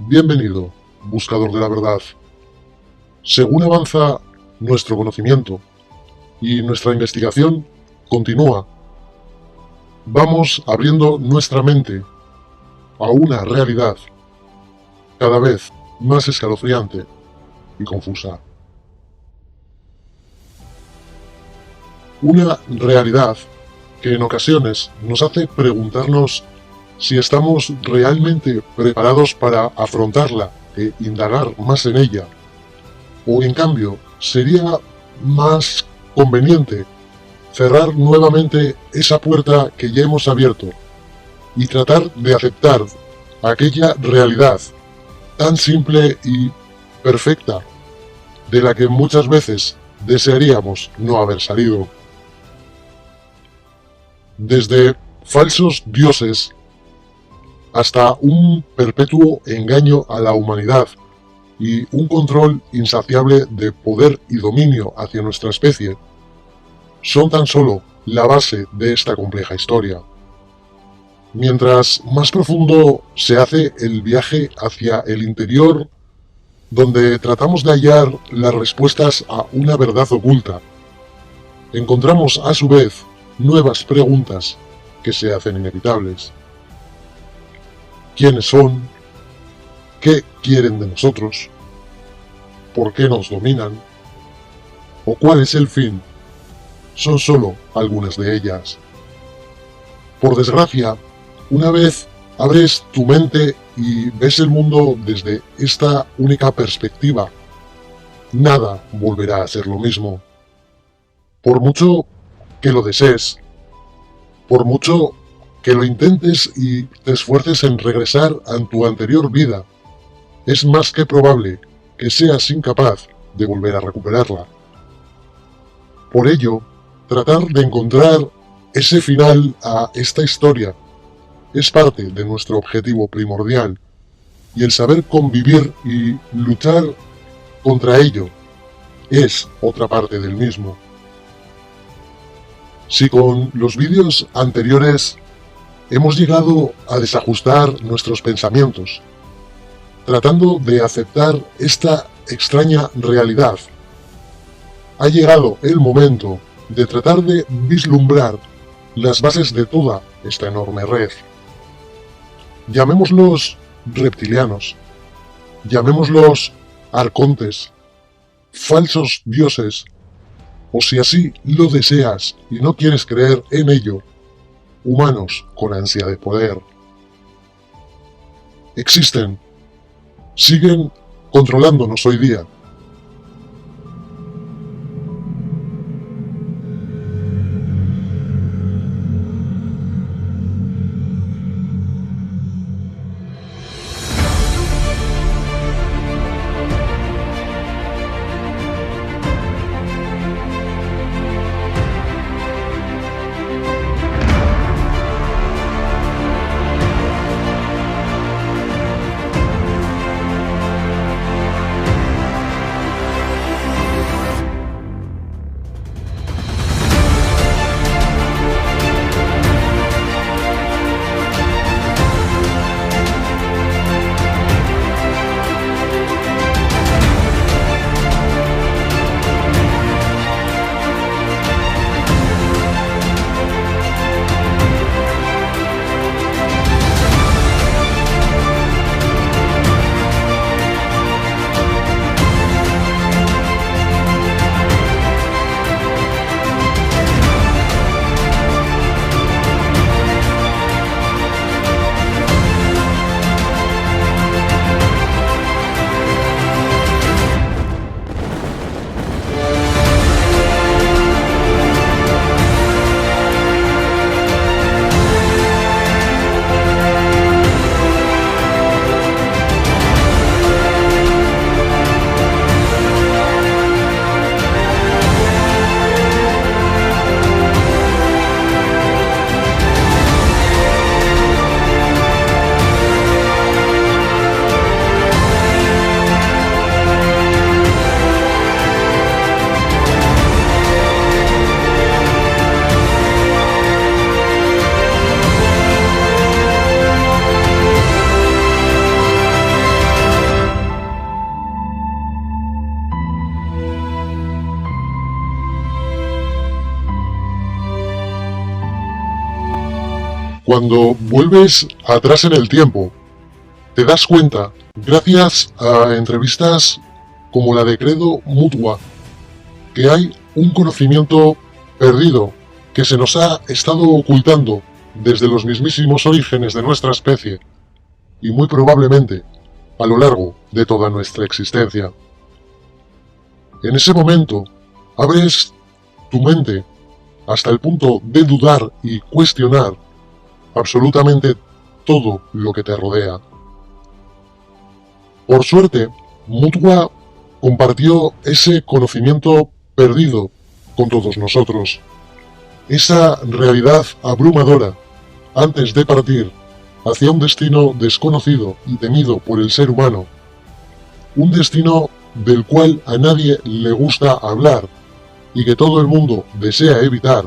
Bienvenido, buscador de la verdad. Según avanza nuestro conocimiento y nuestra investigación continúa, vamos abriendo nuestra mente a una realidad cada vez más escalofriante y confusa. Una realidad que en ocasiones nos hace preguntarnos si estamos realmente preparados para afrontarla e indagar más en ella, o en cambio sería más conveniente cerrar nuevamente esa puerta que ya hemos abierto y tratar de aceptar aquella realidad tan simple y perfecta de la que muchas veces desearíamos no haber salido. Desde falsos dioses hasta un perpetuo engaño a la humanidad y un control insaciable de poder y dominio hacia nuestra especie, son tan solo la base de esta compleja historia. Mientras más profundo se hace el viaje hacia el interior, donde tratamos de hallar las respuestas a una verdad oculta, encontramos a su vez nuevas preguntas que se hacen inevitables. ¿Quiénes son? ¿Qué quieren de nosotros? ¿Por qué nos dominan? ¿O cuál es el fin? Son solo algunas de ellas. Por desgracia, una vez abres tu mente y ves el mundo desde esta única perspectiva, nada volverá a ser lo mismo. Por mucho que lo desees, por mucho que lo intentes y te esfuerces en regresar a tu anterior vida, es más que probable que seas incapaz de volver a recuperarla. Por ello, tratar de encontrar ese final a esta historia es parte de nuestro objetivo primordial, y el saber convivir y luchar contra ello es otra parte del mismo. Si con los vídeos anteriores hemos llegado a desajustar nuestros pensamientos, tratando de aceptar esta extraña realidad, ha llegado el momento de tratar de vislumbrar las bases de toda esta enorme red. Llamémoslos reptilianos, llamémoslos arcontes, falsos dioses, o si así lo deseas y no quieres creer en ello, humanos con ansia de poder. Existen, siguen controlándonos hoy día. Cuando vuelves atrás en el tiempo, te das cuenta, gracias a entrevistas como la de Credo Mutua, que hay un conocimiento perdido que se nos ha estado ocultando desde los mismísimos orígenes de nuestra especie y muy probablemente a lo largo de toda nuestra existencia. En ese momento, abres tu mente hasta el punto de dudar y cuestionar absolutamente todo lo que te rodea. Por suerte, Mutua compartió ese conocimiento perdido con todos nosotros. Esa realidad abrumadora, antes de partir hacia un destino desconocido y temido por el ser humano. Un destino del cual a nadie le gusta hablar y que todo el mundo desea evitar,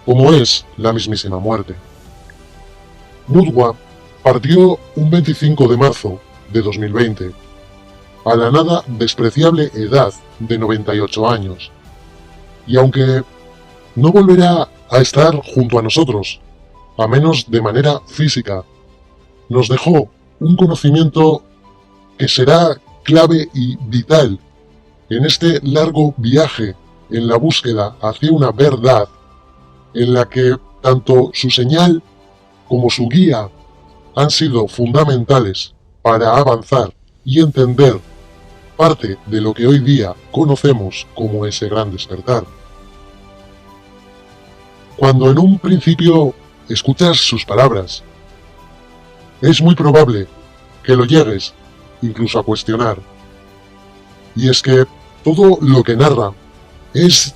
como es la mismísima muerte. Mutua partió un 25 de marzo de 2020, a la nada despreciable edad de 98 años, y aunque no volverá a estar junto a nosotros, a menos de manera física, nos dejó un conocimiento que será clave y vital en este largo viaje en la búsqueda hacia una verdad en la que tanto su señal como su guía han sido fundamentales para avanzar y entender parte de lo que hoy día conocemos como ese gran despertar. Cuando en un principio escuchas sus palabras, es muy probable que lo llegues incluso a cuestionar. Y es que todo lo que narra es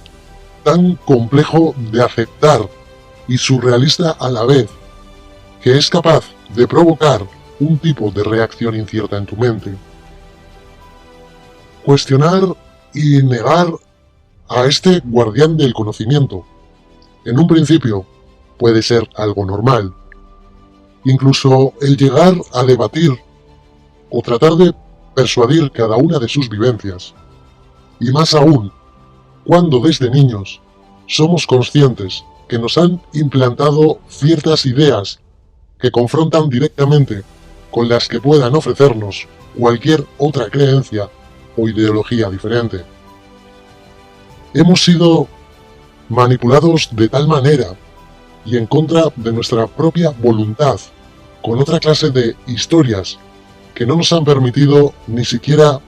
tan complejo de aceptar y surrealista a la vez, que es capaz de provocar un tipo de reacción incierta en tu mente. Cuestionar y negar a este guardián del conocimiento, en un principio, puede ser algo normal. Incluso el llegar a debatir o tratar de persuadir cada una de sus vivencias. Y más aún, cuando desde niños somos conscientes que nos han implantado ciertas ideas que confrontan directamente con las que puedan ofrecernos cualquier otra creencia o ideología diferente. Hemos sido manipulados de tal manera y en contra de nuestra propia voluntad, con otra clase de historias que no nos han permitido ni siquiera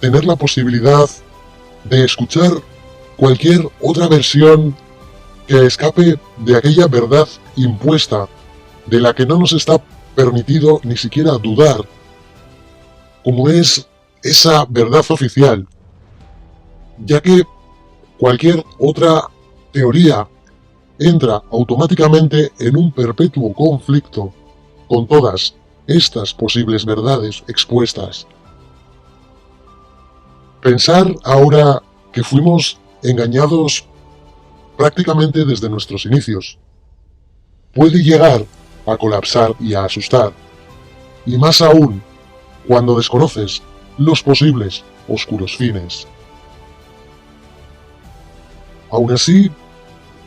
tener la posibilidad de escuchar cualquier otra versión que escape de aquella verdad impuesta, de la que no nos está permitido ni siquiera dudar, como es esa verdad oficial, ya que cualquier otra teoría entra automáticamente en un perpetuo conflicto con todas estas posibles verdades expuestas. Pensar ahora que fuimos engañados prácticamente desde nuestros inicios puede llegar a colapsar y a asustar, y más aún cuando desconoces los posibles oscuros fines. Aún así,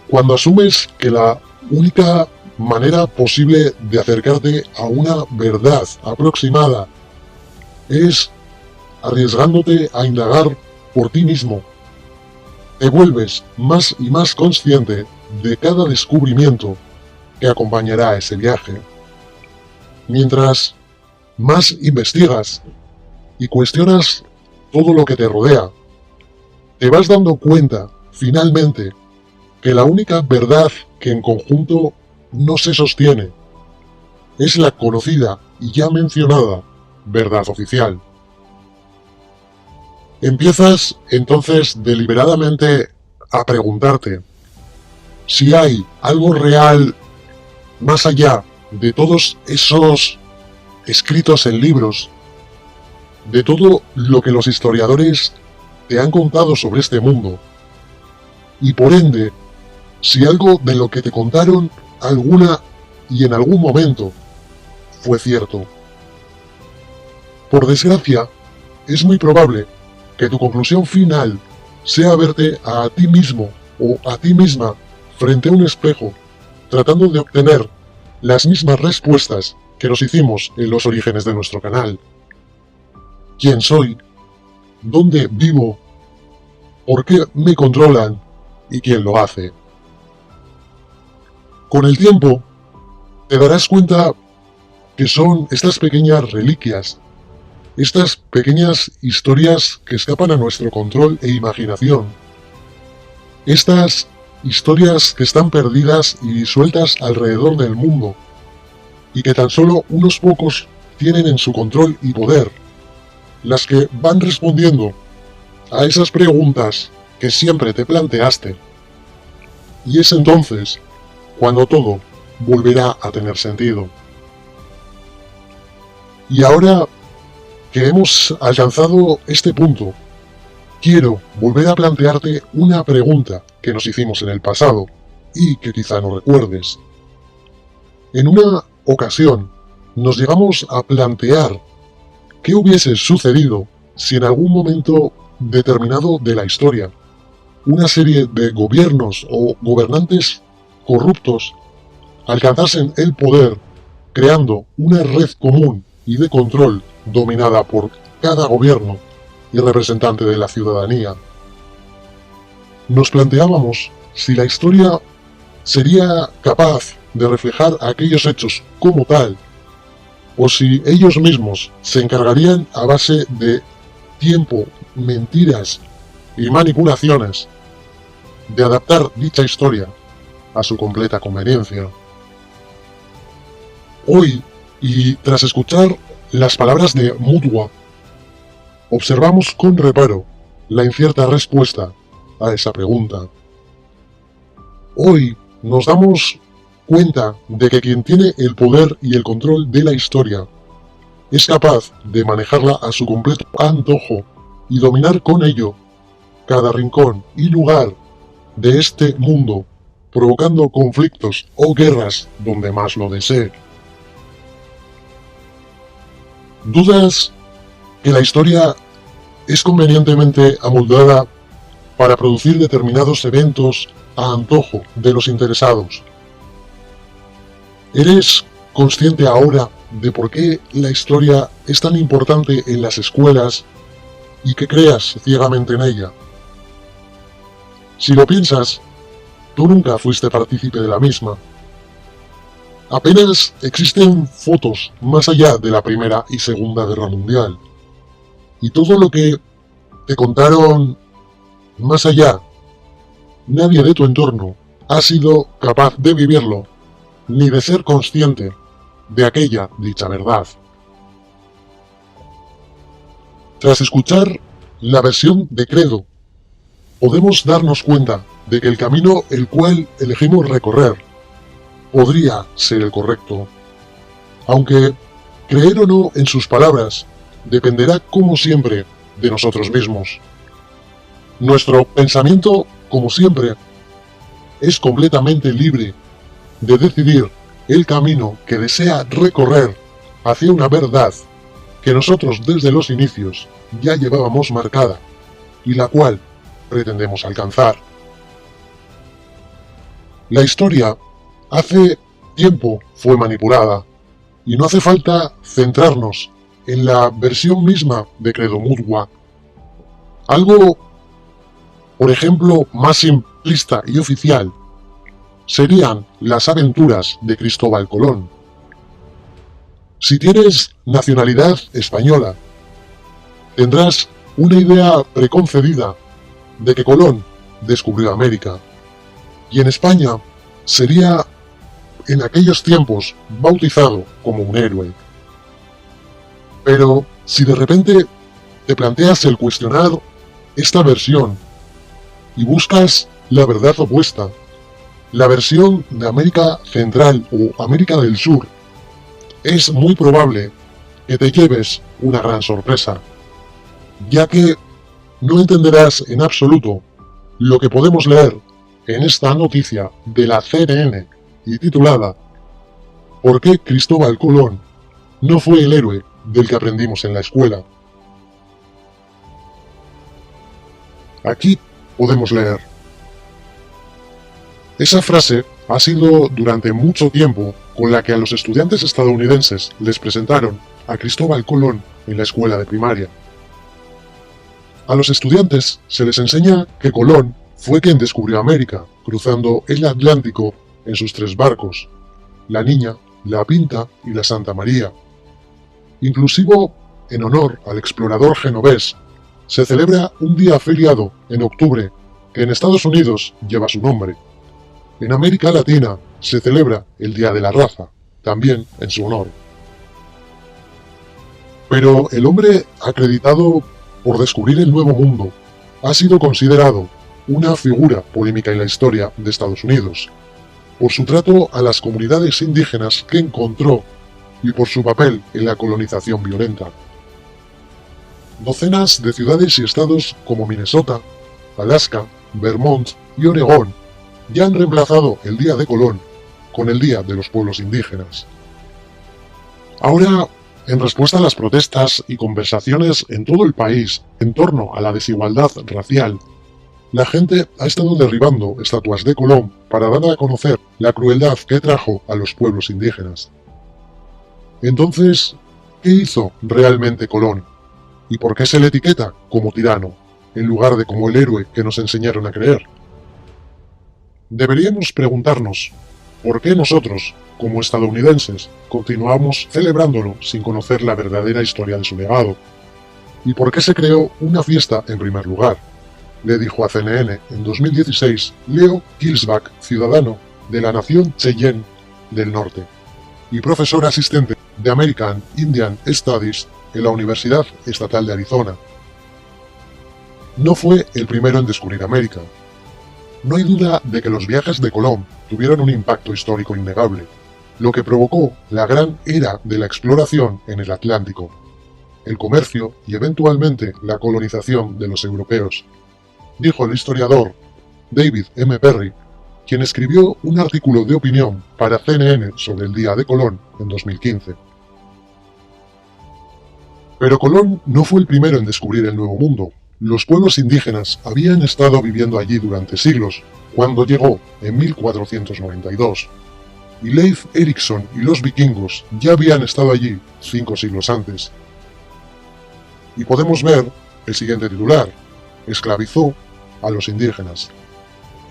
cuando asumes que la única manera posible de acercarte a una verdad aproximada es arriesgándote a indagar por ti mismo, te vuelves más y más consciente de cada descubrimiento que acompañará a ese viaje. Mientras más investigas y cuestionas todo lo que te rodea, te vas dando cuenta, finalmente, que la única verdad que en conjunto no se sostiene es la conocida y ya mencionada verdad oficial. Empiezas entonces deliberadamente a preguntarte si hay algo real más allá de todos esos escritos en libros, de todo lo que los historiadores te han contado sobre este mundo, y por ende, si algo de lo que te contaron alguna y en algún momento fue cierto. Por desgracia, es muy probable que tu conclusión final sea verte a ti mismo o a ti misma frente a un espejo, tratando de obtener las mismas respuestas que nos hicimos en los orígenes de nuestro canal. ¿Quién soy? ¿Dónde vivo? ¿Por qué me controlan? ¿Y quién lo hace? Con el tiempo, te darás cuenta que son estas pequeñas reliquias, estas pequeñas historias que escapan a nuestro control e imaginación. Estas historias que están perdidas y disueltas alrededor del mundo, y que tan solo unos pocos tienen en su control y poder, las que van respondiendo a esas preguntas que siempre te planteaste. Y es entonces cuando todo volverá a tener sentido. Y ahora que hemos alcanzado este punto, quiero volver a plantearte una pregunta que nos hicimos en el pasado y que quizá no recuerdes. En una ocasión nos llegamos a plantear qué hubiese sucedido si en algún momento determinado de la historia una serie de gobiernos o gobernantes corruptos alcanzasen el poder creando una red común y de control dominada por cada gobierno y representante de la ciudadanía. Nos planteábamos si la historia sería capaz de reflejar aquellos hechos como tal, o si ellos mismos se encargarían a base de tiempo, mentiras y manipulaciones de adaptar dicha historia a su completa conveniencia. Hoy, y tras escuchar las palabras de Mutwa, observamos con reparo la incierta respuesta a esa pregunta. Hoy nos damos cuenta de que quien tiene el poder y el control de la historia es capaz de manejarla a su completo antojo y dominar con ello cada rincón y lugar de este mundo, provocando conflictos o guerras donde más lo desee. ¿Dudas que la historia es convenientemente amoldada para producir determinados eventos a antojo de los interesados? ¿Eres consciente ahora de por qué la historia es tan importante en las escuelas y que creas ciegamente en ella? Si lo piensas, tú nunca fuiste partícipe de la misma. Apenas existen fotos más allá de la Primera y Segunda Guerra Mundial. Y todo lo que te contaron más allá, nadie de tu entorno ha sido capaz de vivirlo, ni de ser consciente de aquella dicha verdad. Tras escuchar la versión de Credo, podemos darnos cuenta de que el camino el cual elegimos recorrer podría ser el correcto. Aunque creer o no en sus palabras dependerá, como siempre, de nosotros mismos. Nuestro pensamiento, como siempre, es completamente libre de decidir el camino que desea recorrer hacia una verdad que nosotros desde los inicios ya llevábamos marcada y la cual pretendemos alcanzar. La historia hace tiempo fue manipulada y no hace falta centrarnos en la versión misma de Credo Mutwa. Algo, por ejemplo, más simplista y oficial serían las aventuras de Cristóbal Colón. Si tienes nacionalidad española, tendrás una idea preconcebida de que Colón descubrió América, y en España sería en aquellos tiempos bautizado como un héroe. Pero si de repente te planteas el cuestionar esta versión y buscas la verdad opuesta, la versión de América Central o América del Sur, es muy probable que te lleves una gran sorpresa, ya que no entenderás en absoluto lo que podemos leer en esta noticia de la CNN y titulada ¿Por qué Cristóbal Colón no fue el héroe del que aprendimos en la escuela? Aquí podemos leer: esa frase ha sido durante mucho tiempo con la que a los estudiantes estadounidenses les presentaron a Cristóbal Colón en la escuela de primaria. A los estudiantes se les enseña que Colón fue quien descubrió América, cruzando el Atlántico en sus 3 barcos, la Niña, la Pinta y la Santa María. Inclusive, en honor al explorador genovés, se celebra un día feriado en octubre que en Estados Unidos lleva su nombre. En América Latina se celebra el Día de la Raza, también en su honor. Pero el hombre acreditado por descubrir el Nuevo Mundo ha sido considerado una figura polémica en la historia de Estados Unidos, por su trato a las comunidades indígenas que encontró y por su papel en la colonización violenta. Docenas de ciudades y estados como Minnesota, Alaska, Vermont y Oregón ya han reemplazado el Día de Colón con el Día de los Pueblos Indígenas. Ahora, en respuesta a las protestas y conversaciones en todo el país en torno a la desigualdad racial, la gente ha estado derribando estatuas de Colón para dar a conocer la crueldad que trajo a los pueblos indígenas. Entonces, ¿qué hizo realmente Colón? ¿Y por qué se le etiqueta como tirano, en lugar de como el héroe que nos enseñaron a creer? Deberíamos preguntarnos, ¿por qué nosotros, como estadounidenses, continuamos celebrándolo sin conocer la verdadera historia de su legado? ¿Y por qué se creó una fiesta en primer lugar? Le dijo a CNN en 2016 Leo Kilsbach, ciudadano de la nación Cheyenne del Norte y profesor asistente de American Indian Studies en la Universidad Estatal de Arizona. No fue el primero en descubrir América. No hay duda de que los viajes de Colón tuvieron un impacto histórico innegable, lo que provocó la gran era de la exploración en el Atlántico, el comercio y eventualmente la colonización de los europeos, dijo el historiador David M. Perry, quien escribió un artículo de opinión para CNN sobre el Día de Colón en 2015. Pero Colón no fue el primero en descubrir el Nuevo Mundo. Los pueblos indígenas habían estado viviendo allí durante siglos, cuando llegó en 1492. Y Leif Erikson y los vikingos ya habían estado allí 5 siglos antes. Y podemos ver el siguiente titular: esclavizó a los indígenas.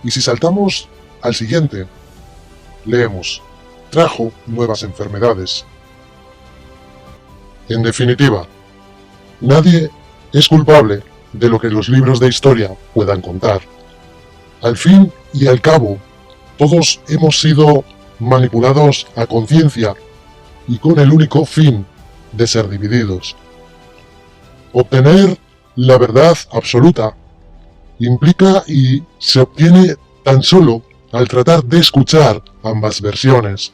Y si saltamos al siguiente, leemos: trajo nuevas enfermedades. En definitiva, nadie es culpable de lo que los libros de historia puedan contar. Al fin y al cabo, todos hemos sido manipulados a conciencia y con el único fin de ser divididos. Obtener la verdad absoluta implica y se obtiene tan solo al tratar de escuchar ambas versiones.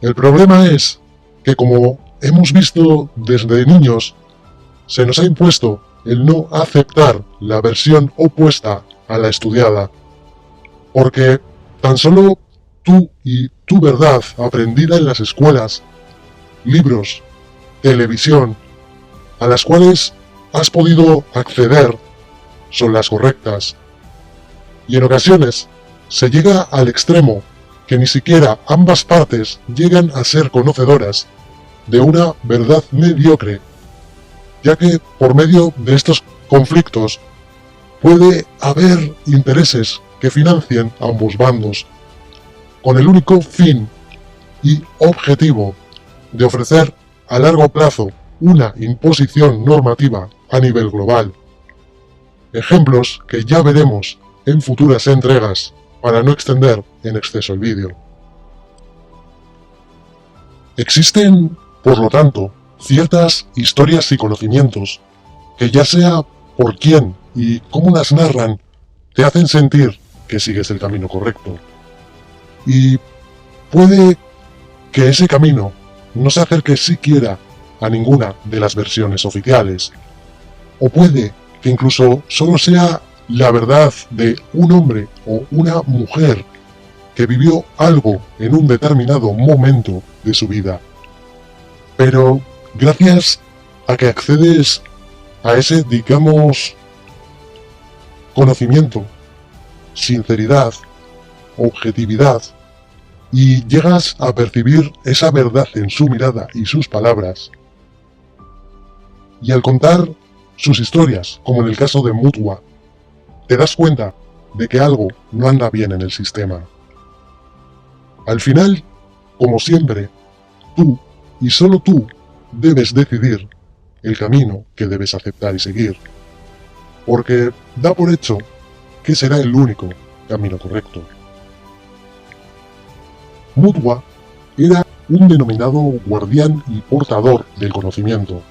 El problema es que, como hemos visto desde niños, se nos ha impuesto el no aceptar la versión opuesta a la estudiada, porque tan solo tú y tu verdad aprendida en las escuelas, libros, televisión, a las cuales has podido acceder, son las correctas. Y en ocasiones se llega al extremo que ni siquiera ambas partes llegan a ser conocedoras de una verdad mediocre, ya que por medio de estos conflictos puede haber intereses que financien a ambos bandos, con el único fin y objetivo de ofrecer a largo plazo una imposición normativa a nivel global. Ejemplos que ya veremos en futuras entregas para no extender en exceso el vídeo. Existen, por lo tanto, ciertas historias y conocimientos que, ya sea por quién y cómo las narran, te hacen sentir que sigues el camino correcto. Y puede que ese camino no se acerque siquiera a ninguna de las versiones oficiales, o puede que incluso solo sea la verdad de un hombre o una mujer que vivió algo en un determinado momento de su vida. Pero gracias a que accedes a ese, digamos, conocimiento, sinceridad, objetividad, y llegas a percibir esa verdad en su mirada y sus palabras. Y al contar sus historias, como en el caso de Mutwa, te das cuenta de que algo no anda bien en el sistema. Al final, como siempre, tú, y solo tú, debes decidir el camino que debes aceptar y seguir, porque da por hecho que será el único camino correcto. Mutwa era un denominado guardián y portador del conocimiento.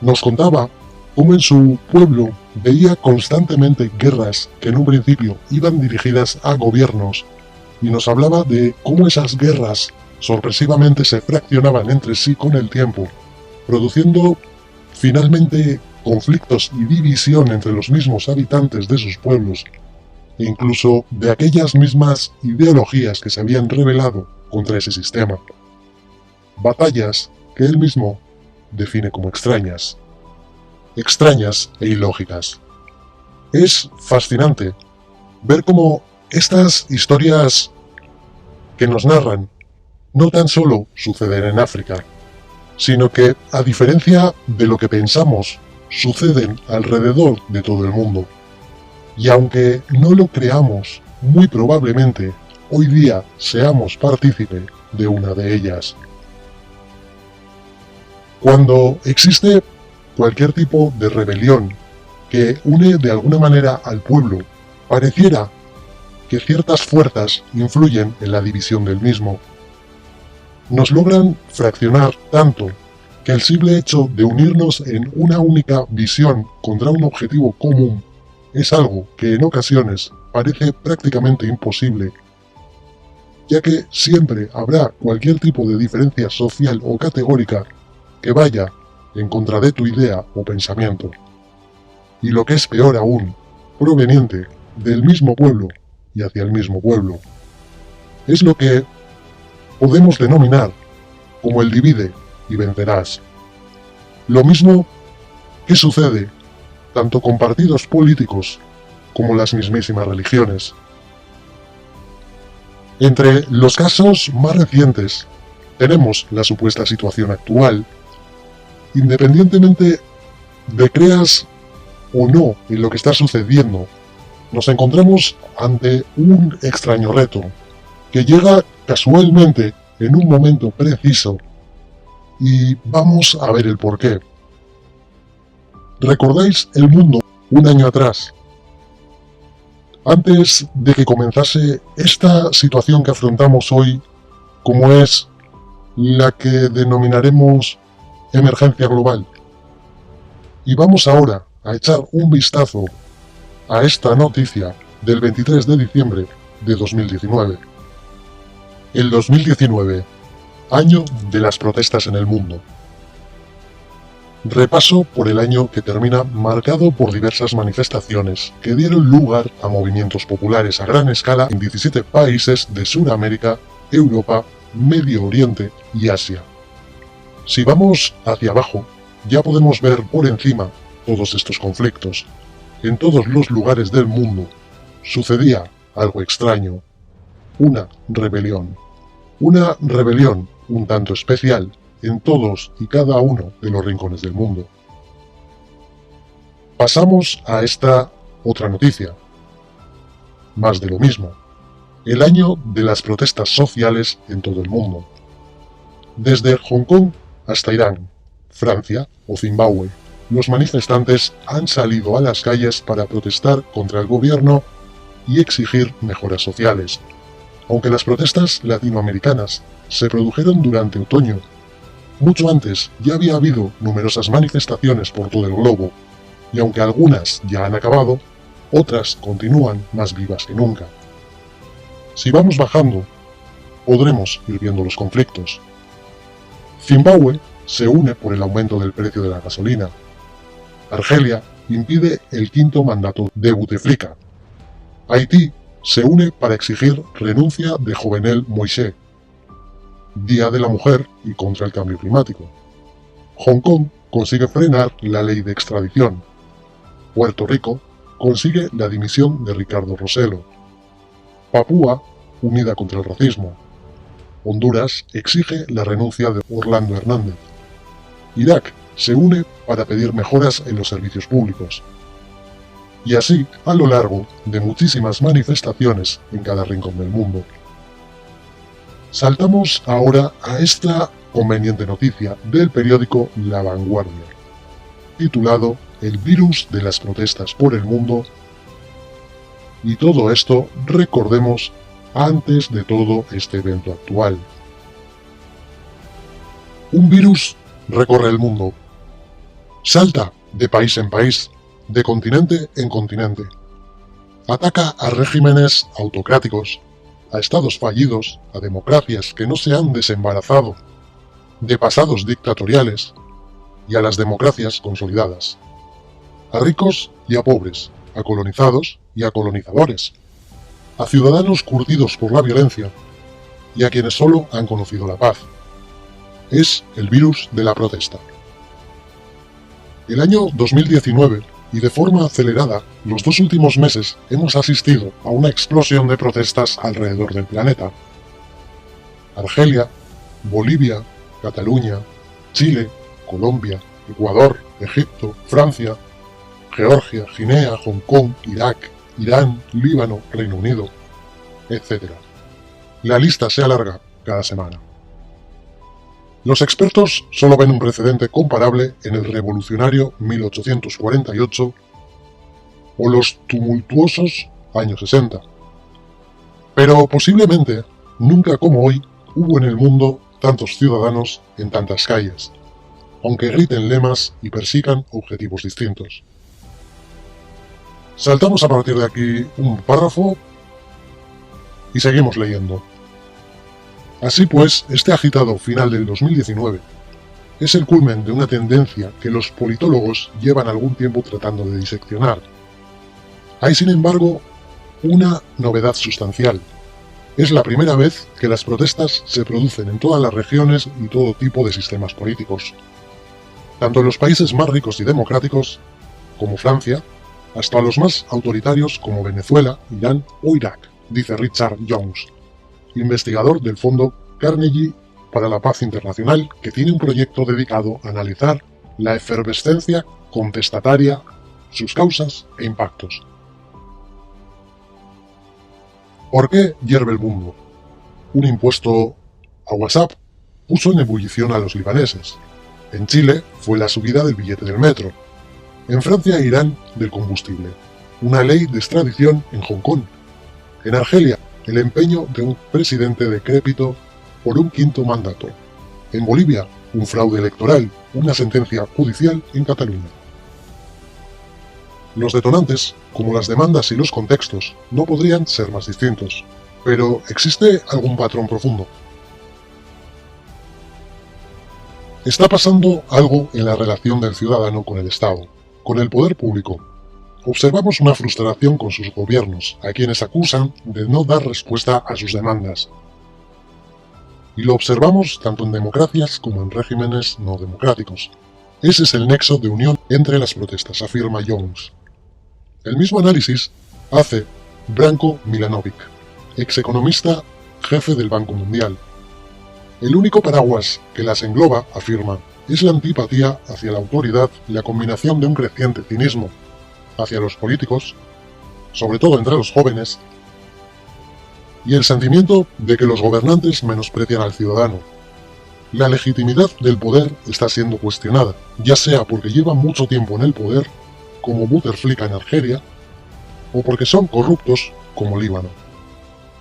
Nos contaba cómo en su pueblo veía constantemente guerras que en un principio iban dirigidas a gobiernos, y nos hablaba de cómo esas guerras sorpresivamente se fraccionaban entre sí con el tiempo, produciendo finalmente conflictos y división entre los mismos habitantes de sus pueblos, e incluso de aquellas mismas ideologías que se habían rebelado contra ese sistema. Batallas que él mismo define como extrañas e ilógicas. Es fascinante ver cómo estas historias que nos narran no tan solo suceden en África, sino que, a diferencia de lo que pensamos, suceden alrededor de todo el mundo. Y aunque no lo creamos, muy probablemente hoy día seamos partícipe de una de ellas. Cuando existe cualquier tipo de rebelión que une de alguna manera al pueblo, pareciera que ciertas fuerzas influyen en la división del mismo. Nos logran fraccionar tanto que el simple hecho de unirnos en una única visión contra un objetivo común es algo que en ocasiones parece prácticamente imposible, ya que siempre habrá cualquier tipo de diferencia social o categórica que vaya en contra de tu idea o pensamiento. Y lo que es peor aún, proveniente del mismo pueblo y hacia el mismo pueblo. Es lo que podemos denominar como el divide y vencerás. Lo mismo que sucede tanto con partidos políticos como las mismísimas religiones. Entre los casos más recientes tenemos la supuesta situación actual. Independientemente de creas o no en lo que está sucediendo, nos encontramos ante un extraño reto que llega casualmente en un momento preciso, y vamos a ver el porqué. ¿Recordáis el mundo un año atrás? Antes de que comenzase esta situación que afrontamos hoy, como es la que denominaremos emergencia global. Y vamos ahora a echar un vistazo a esta noticia del 23 de diciembre de 2019. El 2019, año de las protestas en el mundo. Repaso por el año que termina marcado por diversas manifestaciones que dieron lugar a movimientos populares a gran escala en 17 países de Sudamérica, Europa, Medio Oriente y Asia. Si vamos hacia abajo, ya podemos ver por encima todos estos conflictos. En todos los lugares del mundo sucedía algo extraño. Una rebelión. Una rebelión un tanto especial en todos y cada uno de los rincones del mundo. Pasamos a esta otra noticia. Más de lo mismo. El año de las protestas sociales en todo el mundo. Desde Hong Kong hasta Irán, Francia o Zimbabue, los manifestantes han salido a las calles para protestar contra el gobierno y exigir mejoras sociales. Aunque las protestas latinoamericanas se produjeron durante otoño, mucho antes ya había habido numerosas manifestaciones por todo el globo, y aunque algunas ya han acabado, otras continúan más vivas que nunca. Si vamos bajando, podremos ir viendo los conflictos. Zimbabue se une por el aumento del precio de la gasolina. Argelia impide el quinto mandato de Bouteflika. Haití se une para exigir renuncia de Jovenel Moïse. Día de la Mujer y contra el cambio climático. Hong Kong consigue frenar la ley de extradición. Puerto Rico consigue la dimisión de Ricardo Rossello. Papúa unida contra el racismo. Honduras exige la renuncia de Orlando Hernández. Irak se une para pedir mejoras en los servicios públicos. Y así a lo largo de muchísimas manifestaciones en cada rincón del mundo. Saltamos ahora a esta conveniente noticia del periódico La Vanguardia, titulado El virus de las protestas por el mundo. Y todo esto, recordemos, antes de todo este evento actual. Un virus recorre el mundo. Salta de país en país, de continente en continente. Ataca a regímenes autocráticos, a estados fallidos, a democracias que no se han desembarazado de pasados dictatoriales y a las democracias consolidadas. A ricos y a pobres, a colonizados y a colonizadores, a ciudadanos curtidos por la violencia y a quienes solo han conocido la paz. Es el virus de la protesta. El año 2019, y de forma acelerada, los 2 últimos meses hemos asistido a una explosión de protestas alrededor del planeta. Argelia, Bolivia, Cataluña, Chile, Colombia, Ecuador, Egipto, Francia, Georgia, Guinea, Hong Kong, Irak, Irán, Líbano, Reino Unido, etc. La lista se alarga cada semana. Los expertos solo ven un precedente comparable en el revolucionario 1848 o los tumultuosos años 60. Pero posiblemente nunca como hoy hubo en el mundo tantos ciudadanos en tantas calles, aunque griten lemas y persigan objetivos distintos. Saltamos a partir de aquí un párrafo y seguimos leyendo. Así pues, este agitado final del 2019 es el culmen de una tendencia que los politólogos llevan algún tiempo tratando de diseccionar. Hay, sin embargo, una novedad sustancial. Es la primera vez que las protestas se producen en todas las regiones y todo tipo de sistemas políticos. Tanto en los países más ricos y democráticos, como Francia, hasta los más autoritarios como Venezuela, Irán o Irak, dice Richard Jones, investigador del Fondo Carnegie para la Paz Internacional, que tiene un proyecto dedicado a analizar la efervescencia contestataria, sus causas e impactos. ¿Por qué hierve el mundo? Un impuesto a WhatsApp puso en ebullición a los libaneses. En Chile fue la subida del billete del metro. En Francia e Irán, del combustible. Una ley de extradición en Hong Kong. En Argelia, el empeño de un presidente decrépito por un 5º mandato. En Bolivia, un fraude electoral, una sentencia judicial en Cataluña. Los detonantes, como las demandas y los contextos, no podrían ser más distintos, pero ¿existe algún patrón profundo? Está pasando algo en la relación del ciudadano con el Estado, con el poder público. Observamos una frustración con sus gobiernos, a quienes acusan de no dar respuesta a sus demandas. Y lo observamos tanto en democracias como en regímenes no democráticos. Ese es el nexo de unión entre las protestas, afirma Jones. El mismo análisis hace Branko Milanovic, execonomista jefe del Banco Mundial. El único paraguas que las engloba, afirma, es la antipatía hacia la autoridad y la combinación de un creciente cinismo hacia los políticos, sobre todo entre los jóvenes, y el sentimiento de que los gobernantes menosprecian al ciudadano. La legitimidad del poder está siendo cuestionada, ya sea porque llevan mucho tiempo en el poder, como Bouteflika en Argelia, o porque son corruptos, como Líbano,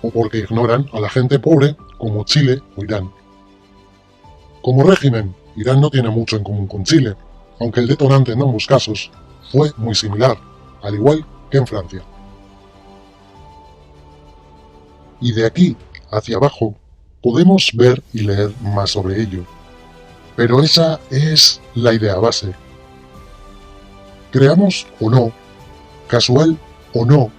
o porque ignoran a la gente pobre, como Chile o Irán. Como régimen, Irán no tiene mucho en común con Chile, aunque el detonante en ambos casos fue muy similar, al igual que en Francia. Y de aquí hacia abajo podemos ver y leer más sobre ello. Pero esa es la idea base. Creamos o no, casual o no,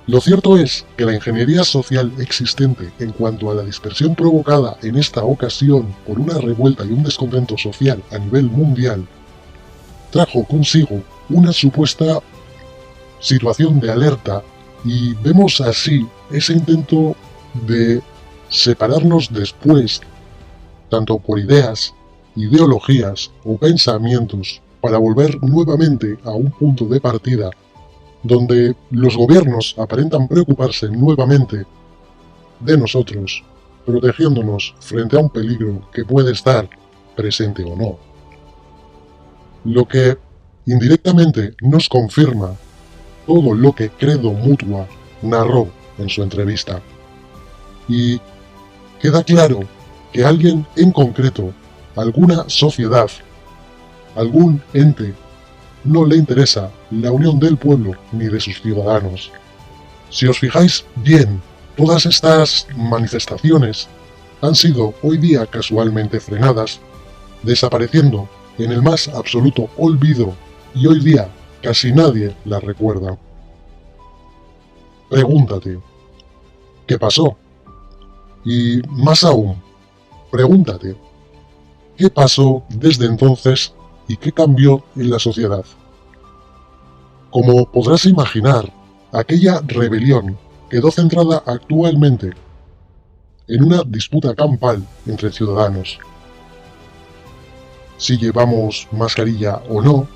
lo cierto es que la ingeniería social existente en cuanto a la dispersión provocada en esta ocasión por una revuelta y un descontento social a nivel mundial trajo consigo una supuesta situación de alerta y vemos así ese intento de separarnos después, tanto por ideas, ideologías o pensamientos, para volver nuevamente a un punto de partida donde los gobiernos aparentan preocuparse nuevamente de nosotros, protegiéndonos frente a un peligro que puede estar presente o no. Lo que indirectamente nos confirma todo lo que Credo Mutua narró en su entrevista. Y queda claro que alguien en concreto, alguna sociedad, algún ente, no le interesa la unión del pueblo ni de sus ciudadanos. Si os fijáis bien, todas estas manifestaciones han sido hoy día casualmente frenadas, desapareciendo en el más absoluto olvido, y hoy día casi nadie las recuerda. Pregúntate, ¿qué pasó? Y más aún, pregúntate, ¿qué pasó desde entonces y qué cambió en la sociedad? Como podrás imaginar, aquella rebelión quedó centrada actualmente en una disputa campal entre ciudadanos. Si llevamos mascarilla o no,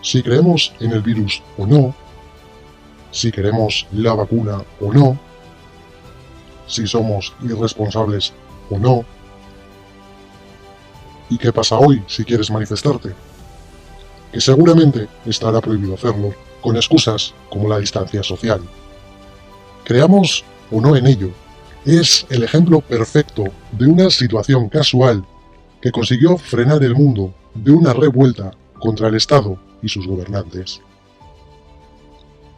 si creemos en el virus o no, si queremos la vacuna o no, si somos irresponsables o no. ¿Y qué pasa hoy si quieres manifestarte? Que seguramente estará prohibido hacerlo, con excusas como la distancia social. Creamos o no en ello, es el ejemplo perfecto de una situación casual que consiguió frenar el mundo de una revuelta contra el Estado y sus gobernantes.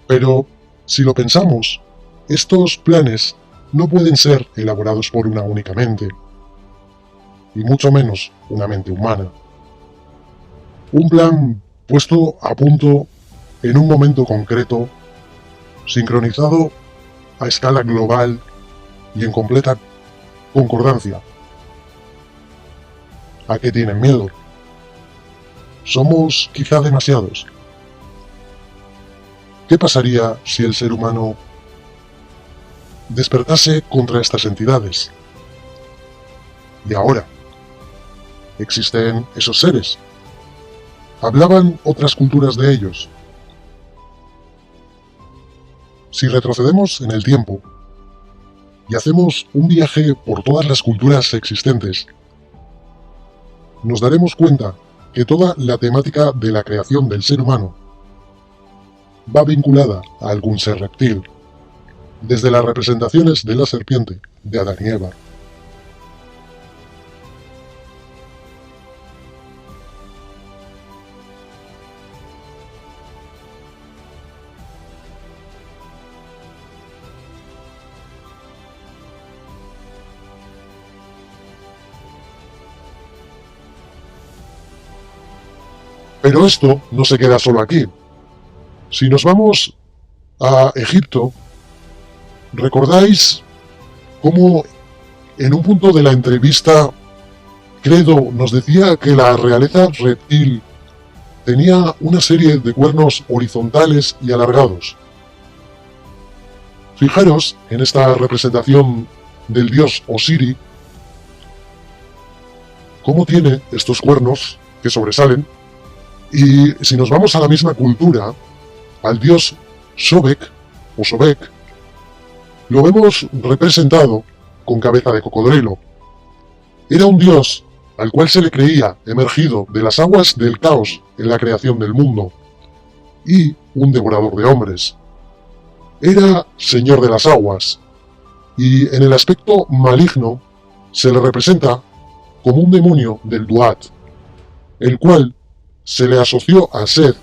Pero, si lo pensamos, estos planes no pueden ser elaborados por una única mente, y mucho menos una mente humana. Un plan puesto a punto en un momento concreto, sincronizado a escala global y en completa concordancia. ¿A qué tienen miedo? ¿Somos quizá demasiados? ¿Qué pasaría si el ser humano despertase contra estas entidades? Y ahora, ¿existen esos seres? ¿Hablaban otras culturas de ellos? Si retrocedemos en el tiempo y hacemos un viaje por todas las culturas existentes, nos daremos cuenta que toda la temática de la creación del ser humano va vinculada a algún ser reptil, desde las representaciones de la serpiente de Adán y Eva. Pero esto no se queda solo aquí. Si nos vamos a Egipto, ¿recordáis cómo en un punto de la entrevista Credo nos decía que la realeza reptil tenía una serie de cuernos horizontales y alargados? Fijaros en esta representación del dios Osiri, cómo tiene estos cuernos que sobresalen. Y si nos vamos a la misma cultura, al dios Sobek, o Sobek, lo vemos representado con cabeza de cocodrilo. Era un dios al cual se le creía emergido de las aguas del caos en la creación del mundo, y un devorador de hombres. Era señor de las aguas, y en el aspecto maligno se le representa como un demonio del Duat, el cual se le asoció a Seth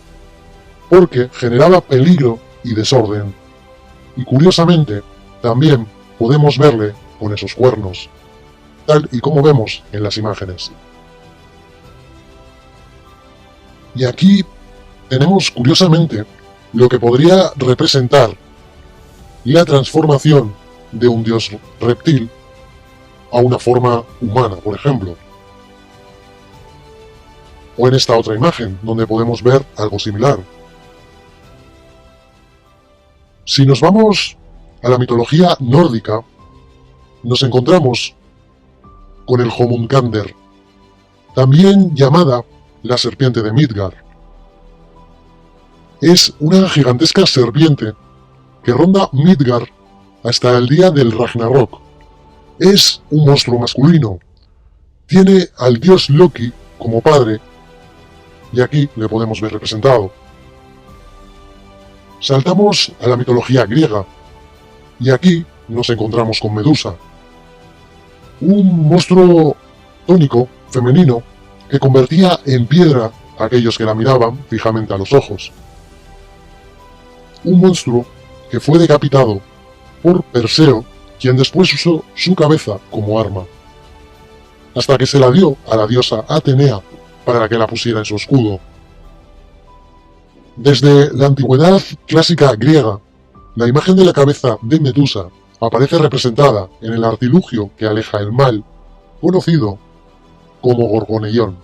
porque generaba peligro y desorden, y curiosamente también podemos verle con esos cuernos, tal y como vemos en las imágenes. Y aquí tenemos curiosamente lo que podría representar la transformación de un dios reptil a una forma humana, por ejemplo. O en esta otra imagen, donde podemos ver algo similar. Si nos vamos a la mitología nórdica, nos encontramos con el Homunkander, también llamada la serpiente de Midgard. Es una gigantesca serpiente que ronda Midgard hasta el día del Ragnarok. Es un monstruo masculino. Tiene al dios Loki como padre, y aquí le podemos ver representado. Saltamos a la mitología griega, y aquí nos encontramos con Medusa, un monstruo tónico, femenino, que convertía en piedra a aquellos que la miraban fijamente a los ojos. Un monstruo que fue decapitado por Perseo, quien después usó su cabeza como arma, hasta que se la dio a la diosa Atenea para que la pusiera en su escudo. Desde la antigüedad clásica griega, la imagen de la cabeza de Medusa aparece representada en el artilugio que aleja el mal, conocido como Gorgoneión.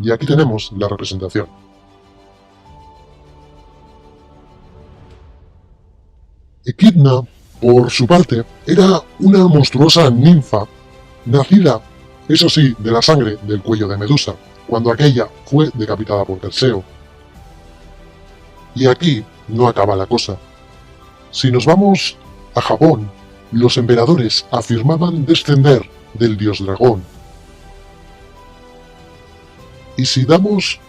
Y aquí tenemos la representación. Equidna, por su parte, era una monstruosa ninfa, nacida, eso sí, de la sangre del cuello de Medusa, cuando aquella fue decapitada por Perseo. Y aquí no acaba la cosa. Si nos vamos a Japón, los emperadores afirmaban descender del dios dragón. Y si damos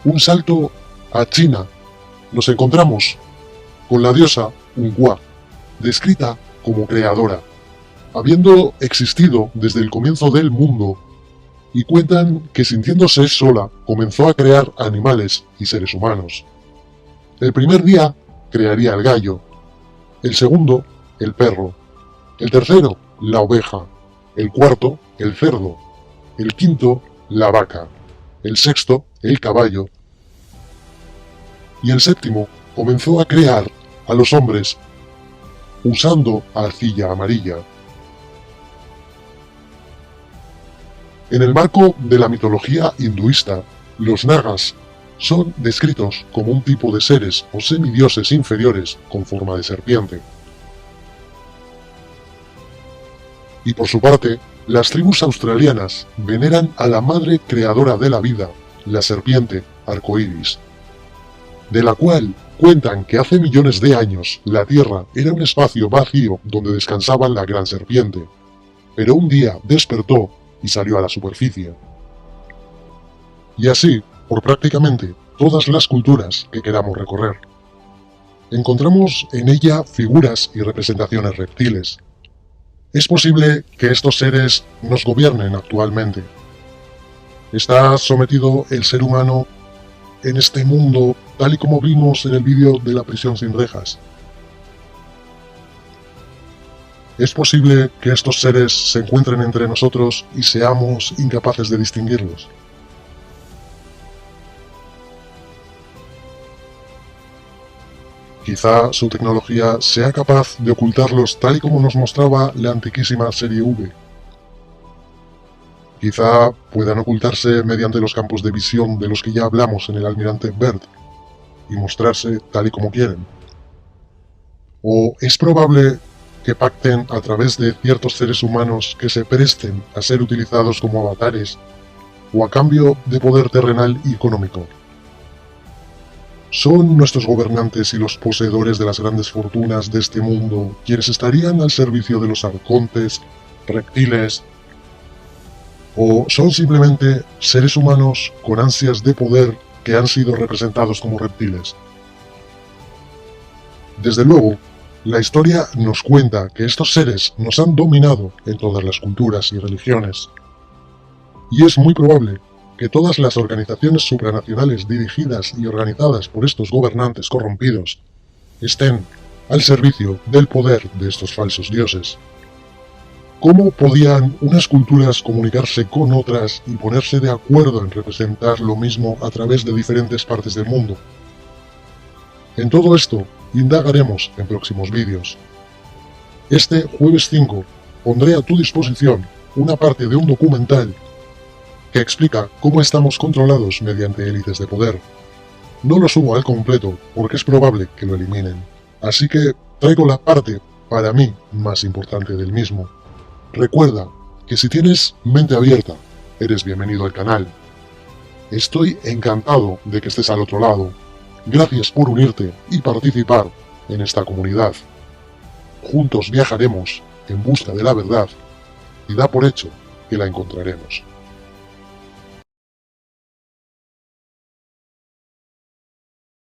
un salto a China, nos encontramos con la diosa Unhua, descrita como creadora, habiendo existido desde el comienzo del mundo, y cuentan que sintiéndose sola comenzó a crear animales y seres humanos. El primer día crearía el gallo, el segundo el perro, el tercero la oveja, el cuarto el cerdo, el quinto la vaca, el sexto el caballo, y el séptimo comenzó a crear a los hombres usando arcilla amarilla. En el marco de la mitología hinduista, los nagas son descritos como un tipo de seres o semidioses inferiores con forma de serpiente. Y por su parte, las tribus australianas veneran a la madre creadora de la vida, la serpiente arcoíris, de la cual cuentan que hace millones de años la Tierra era un espacio vacío donde descansaba la gran serpiente, pero un día despertó y salió a la superficie. Y así, por prácticamente todas las culturas que queramos recorrer. Encontramos en ella figuras y representaciones reptiles. Es posible que estos seres nos gobiernen actualmente. ¿Está sometido el ser humano en este mundo tal y como vimos en el vídeo de la prisión sin rejas? ¿Es posible que estos seres se encuentren entre nosotros y seamos incapaces de distinguirlos? Quizá su tecnología sea capaz de ocultarlos tal y como nos mostraba la antiquísima serie V. Quizá puedan ocultarse mediante los campos de visión de los que ya hablamos en el Almirante Byrd y mostrarse tal y como quieren. O es probable que pacten a través de ciertos seres humanos que se presten a ser utilizados como avatares o a cambio de poder terrenal y económico. ¿Son nuestros gobernantes y los poseedores de las grandes fortunas de este mundo quienes estarían al servicio de los arcontes, reptiles? ¿O son simplemente seres humanos con ansias de poder que han sido representados como reptiles? Desde luego, la historia nos cuenta que estos seres nos han dominado en todas las culturas y religiones. Y es muy probable que todas las organizaciones supranacionales dirigidas y organizadas por estos gobernantes corrompidos estén al servicio del poder de estos falsos dioses. ¿Cómo podían unas culturas comunicarse con otras y ponerse de acuerdo en representar lo mismo a través de diferentes partes del mundo? En todo esto indagaremos en próximos vídeos. Este jueves 5 pondré a tu disposición una parte de un documental que explica cómo estamos controlados mediante élites de poder. No lo subo al completo porque es probable que lo eliminen, así que traigo la parte para mí más importante del mismo. Recuerda que si tienes mente abierta, eres bienvenido al canal. Estoy encantado de que estés al otro lado. Gracias por unirte y participar en esta comunidad. Juntos viajaremos en busca de la verdad y da por hecho que la encontraremos.